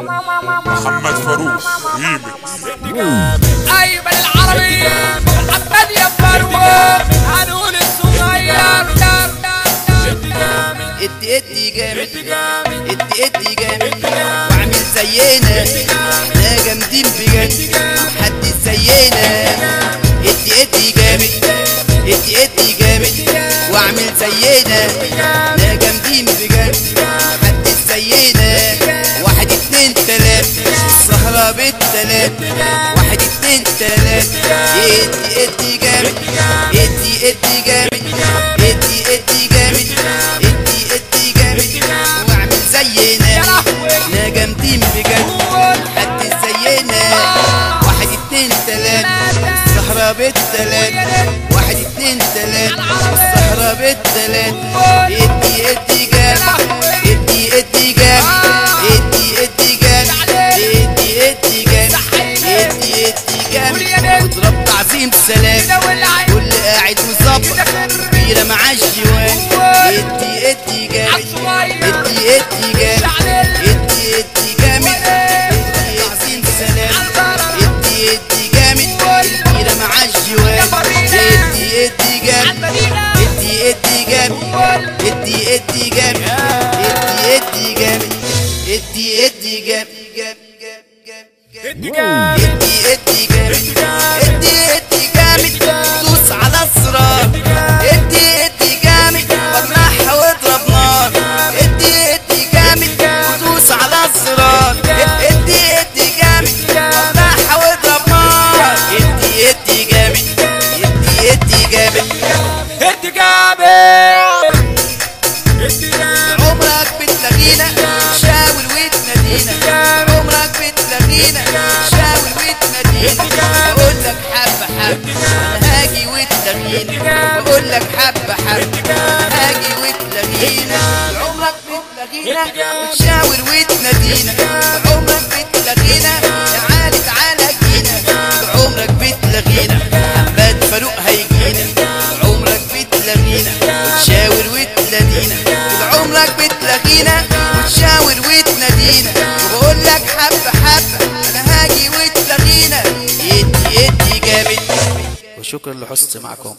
محمد فاروق ريمكس. ايمن العربي محمد يا فاروق هنقول الصغير. ادي جامد ادي جامد واعمل زينا احنا جامدين بجد محدش زينا. ادي جامد ادي جامد واعمل زينا احنا جامدين بجد محدش زينا. 1 2 3 السهرة بالتلات 1 2 3 ادي جامد ادي جامد ادي جامد ادي جامد واعمل زينا احنا جامدين بجد محدش زينا. 1 2 3 السهرة بالتلات 1 2 3 السهرة بالتلات ادي جامد ادي جامد ادي جامد ادي جامد جامد واضرب تعظيم سلام كل قاعد مظبط كبيرة مع الجوان. ادي جامد ادي جامد ادي جامد تعظيم سلام ادي جامد كبيرة مع الجوان. ادي جامد ادي جامد ادي جامد ادي جامد ادي جامد ادي جامد ادي جامد دوس على الزرار. ادي جامد وطرحها واضرب نار. ادي جامد ودوس على الزرار. ادي جامد وطرحها واضرب نار. ادي جامد ادي جامد ادي جامد عمرك بتلاقينا شاور وتنادينا. عمرك بتلاقينا شاور وتنادينا. بقول لك حبة حبة انا هاجي وتلاقينا. بقول لك حبة حبة هاجي وتلاقينا. عمرك بتلاقينا شاور وتنادينا. عمرك بتلاقينا تعالى تعالى جينا. عمرك بتلاقينا محمد فاروق هيجينا. عمرك بتلاقينا وتشاور وتنادينا. عمرك بتلاقينا وتشاور وتنادينا. وبقول لك حبة حبة انا هاجي وتلاقينا. ادي جامد. وشكرا لحسن معكم.